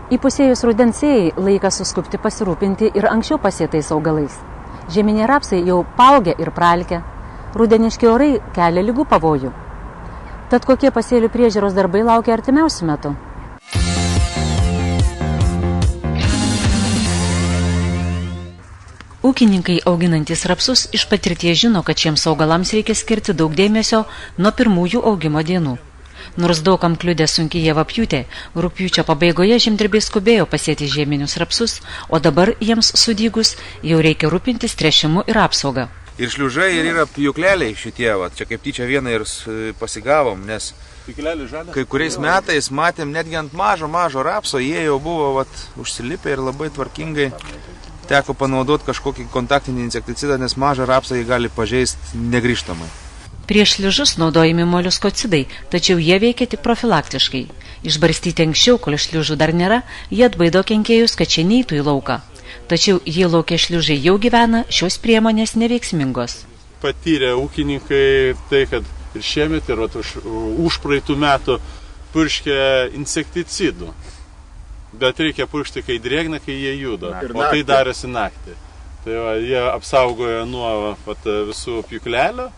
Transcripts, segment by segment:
Įpusėjus rudens sėjai laikas suskubti pasirūpinti ir anksčiau pasėtais augalais. Žieminiai rapsai jau paaugę ir pralkę. Rudeniški orai kelia ligų pavojų. Tad kokie pasėlių priežiūros darbai laukia artimiausiu metu? Ūkininkai auginantys rapsus iš patirties žino, kad šiems augalams reikia skirti daug dėmesio nuo pirmųjų augimo dienų. Nors daugam kliudė sunki javapjūtė, rugpjūčio pabaigoje žemdirbiai skubėjo pasėti žieminius rapsus, o dabar jiems sudygus jau reikia rūpintis tręšimu ir apsauga. Ir šliužai, ir yra pjūkleliai šitie, čia kaip tyčia vieną ir pasigavom, nes kai kuriais metais matėm netgi ant mažo rapso, jie jau buvo užsilipę ir labai tvarkingai teko panaudoti kažkokį kontaktinį insekticidą, nes mažą rapsą jį gali pažeisti negrįžtamai. Prieš šliužus naudojami moliuskocidai, tačiau jie veikia tik profilaktiškai. Išbarstyti anksčiau, kol šliužų dar nėra, jie atbaido kenkėjus, kad čia neitų į lauką. Tačiau jei lauke šliužai jau gyvena, šios priemonės neveiksmingos. Patyrė ūkininkai tai, kad ir šiemet, ir už praeitų metų purškė insekticidų. Bet reikia puršti, kai drėgna, kai jie juda, o tai darėsi naktį. Tai jie apsaugojo nuo visų pjūklelio.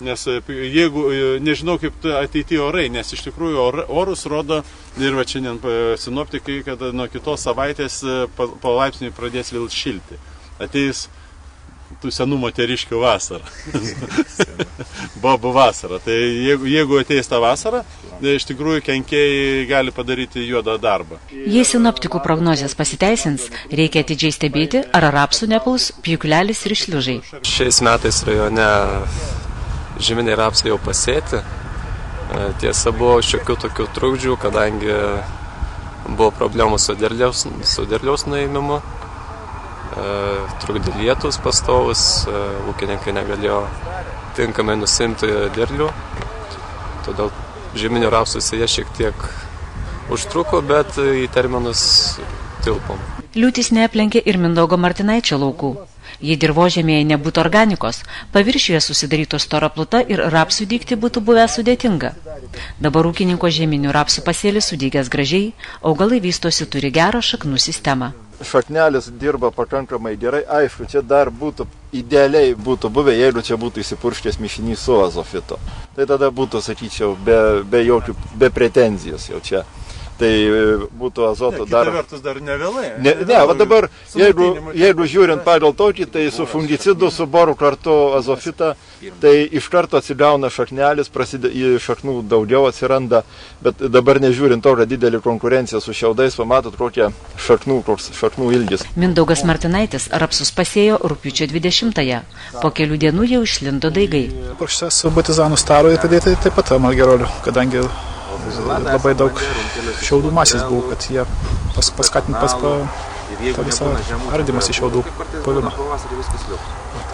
Nes jeigu, nežinau kaip ateityje orai, nes iš tikrųjų orus rodo ir šiandien sinoptikai, kad nuo kitos savaitės palaipsniui pradės vėl šilti. Ateis tų senų moteriškių vasara. Bobų vasara. Tai jeigu ateis tą vasarą, iš tikrųjų kenkėjai gali padaryti juodą darbą. Jei sinoptikų prognozės pasiteisins, reikia atidžiai stebėti, ar rapsų nepuls pjūklelis ir šliužai. Šiais metais rajone žieminiai rapsai jau pasėti. Tiesa, buvo šiokių tokių trukdžių, kadangi buvo problemų su derliaus nuėmimu. Trukdė lietus pastovus, ūkininkai negalėjo tinkamai nusimti derlių. Todėl žieminių rapsų sėja šiek tiek užtruko, bet į terminus tilpom. Liūtis neaplenkė ir Mindaugo Martinaičio laukų. Jei dirvožemėje nebūtų organikos, paviršiuje susidarytų stora pluta ir rapsų dygti būtų buvę sudėtinga. Dabar ūkininko žieminių rapsų pasėlis sudygęs gražiai, augalai vystosi turi gerą šaknų sistemą. Šaknelis dirba pakankamai gerai, aišku, čia dar idealiai būtų buvę, jeigu čia būtų įsipurškęs mišinys su azofito. Tai tada būtų, sakyčiau, be pretenzijos jau čia. Tai būtų azoto dar... Kita vertus dar nevėlai. Va dabar, jeigu žiūrint pagal tokį, tai su fungicidu, su boru kartu azofitą, tai iš karto atsigauna šaknelis, šaknų daugiau atsiranda, bet dabar nežiūrint to, kad didelį konkurenciją su šiaudais, pamatot kokią šaknų ilgis. Mindaugas Martinaitis rapsus pasėjo rugpjūčio 20-ąją. Po kelių dienų jau išlindo daigai. Purkštas su botizanų staro ir pridėti taip pat margerolių, kadangi labai daug šiaudų masės buvo, kad jie paskatinti tą visą ardymąsi šiaudų puvimą.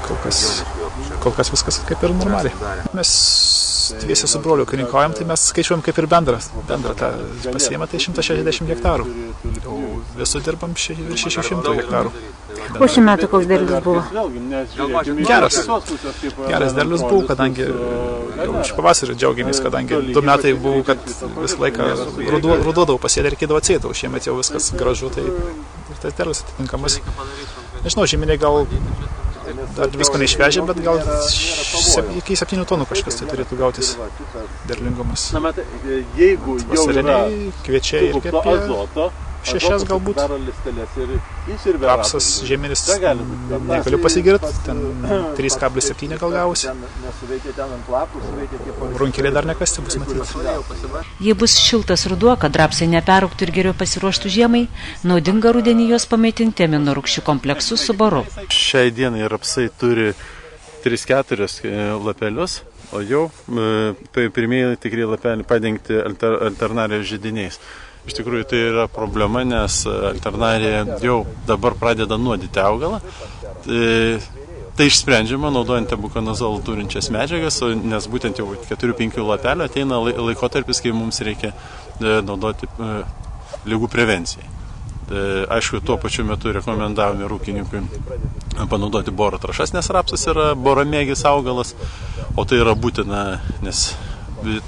Kol kas viskas kaip ir normaliai. Mes dviese su broliu ūkininkaujam, tai mes skaičiuojam kaip ir bendrą tą pasiėmą, tai 160 hektarų. Visų dirbam 600 hektarų. O šį metą koks derlius buvo? Geras derlius buvo, kadangi jau iš pavasario džiaugiamės, kadangi 2 metai buvo, kad visą laiką ruduodavau pasėdę, reikėdavo atsėti, o šiemet jau viskas gražu, tai tas derlius atitinkamas. Nežinau, žieminiai gal dar visko neišvežė, bet gal iki 7 tonų kažkas tai turėtų gautis derlingumas. Vasariniai kviečiai ir apie 6 galbūt. Rapsas žieminis negaliu pasigirti, ten 3,7 gal gausi. Runkeliai dar nekasti bus matyti. Jei bus šiltas ruduo, kad rapsai neperūktų ir geriau pasiruoštų žiemai, naudinga rudenį juos pamaitinti aminorūgščių kompleksu su boru. Šiai dienai rapsai turi 3-4 lapelius, o jau pirmieji tikrai lapelį padengti alternarijos židiniais. Iš tikrųjų tai yra problema, nes alternarija jau dabar pradeda nuodyti augalą. Tai išsprendžiama naudojant tebukonazolą turinčias medžiagas, nes būtent jau 4-5 lapelių ateina laikotarpis, kai mums reikia naudoti ligų prevencijai. Aišku, tuo pačiu metu rekomendavome ūkininkui panaudoti boro trąšas, nes rapsas yra boramėgis augalas, o tai yra būtina, nes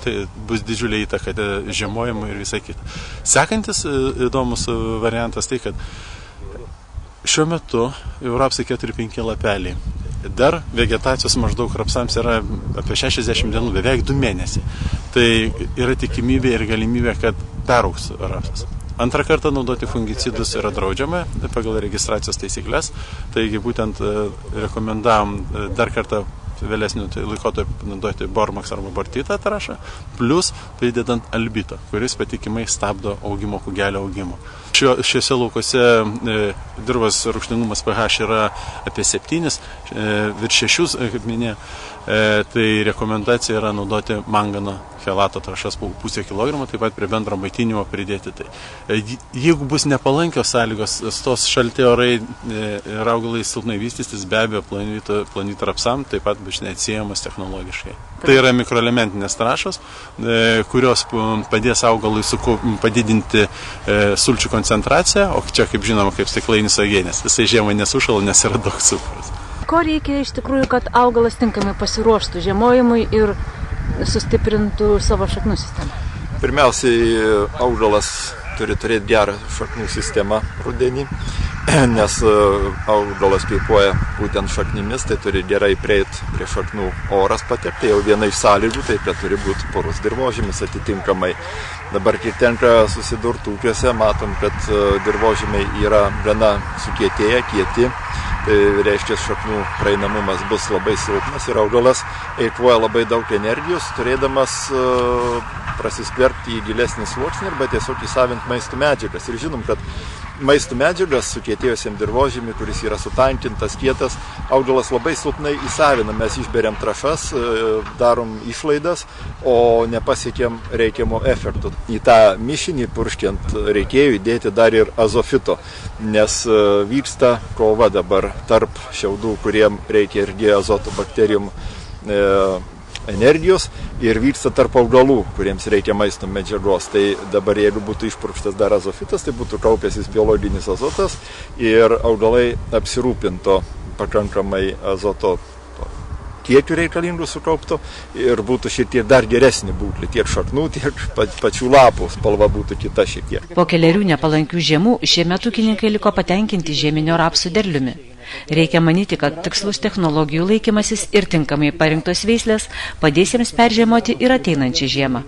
tai bus didžiulė įtaka žiemojimui ir visai kita. Sekantis įdomus variantas tai, kad šiuo metu jau rapsai 4-5 lapeliai. Dar vegetacijos maždaug rapsams yra apie 60 dienų, beveik 2 mėnesiai. Tai yra tikimybė ir galimybė, kad peraugs rapsas. Antrą kartą naudoti fungicidus yra draudžiama pagal registracijos taisyklės. Taigi būtent rekomendavom dar kartą vėlesnių laikotarpių naudoti Bormax arba Bortitą trąšą, plus pridedant albito, kuris patikimai stabdo augimo kūgelio augimo. Šiuose laukose dirvos rūgštingumas pH yra apie 7, virš 6, kaip minėjau, tai rekomendacija yra naudoti mangano chelato trąšas po 0,5 kg, taip pat prie bendro maitinimo pridėti tai. Jeigu bus nepalankios sąlygos, tos šalti orai ir augalai silpnai vystytis, be abejo planyto rapsam taip pat bus neatsiejamas technologiškai. Tai yra mikroelementinės trąšos, kurios padės augalui padidinti sulčių koncentraciją, o čia, kaip žinoma, kaip stiklainis uogienės. Visai žiemai nesušala, nes yra daug cukraus. Ko reikia iš tikrųjų, kad augalas tinkamai pasiruoštų žiemojimui ir sustiprintų savo šaknų sistemą? Pirmiausiai, augalas turi turėti gerą šaknų sistemą rudenį, nes augalas kvėpuoja būtent šaknimis, tai turi gerai prieiti prie šaknų oras patekti. Jau viena iš sąlygų, tai kad turi būti porus dirvožemis atitinkamai. Dabar, kai tenka susidurti ūkiuose, matom, kad dirvožemiai yra gana sukietėję, kieti. Tai reiškia, šaknų praeinamumas bus labai silpnas ir augalas eikvoja labai daug energijos, turėdamas prasiskverbti į gilesnį sluoksnį arba tiesiog įsavinti maisto medžiagas. Ir žinom, kad maisto medžiagas sukietėjusiam dirvožemiui, kuris yra sutankintas, kietas, augalas labai silpnai įsavina. Mes išberiam trąšas, darom išlaidas, o nepasiekėm reikiamo efekto. Į tą mišinį purškiant reikėjo įdėti dar ir azofito, nes vyksta kova dabar tarp šiaudų, kuriem reikia irgi azoto bakterijom energijos, ir vyksta tarp augalų, kuriems reikia maisto medžiagos. Tai dabar, jeigu būtų išpurkštas dar azofitas, tai būtų kaupęsis biologinis azotas ir augalai apsirūpinto pakankamai azoto kiekių reikalingų sukaupto ir būtų šiek tiek dar geresnė būklė, tiek šaknų, tiek pačių lapų spalva būtų kita šiek tiek. Po kelerių nepalankių žiemų šiemet ūkininkai liko patenkinti žieminio rapsų derliumi. Reikia manyti, kad tikslus technologijų laikymasis ir tinkamai parinktos veislės padės jiems peržiemoti ir ateinančią žiemą.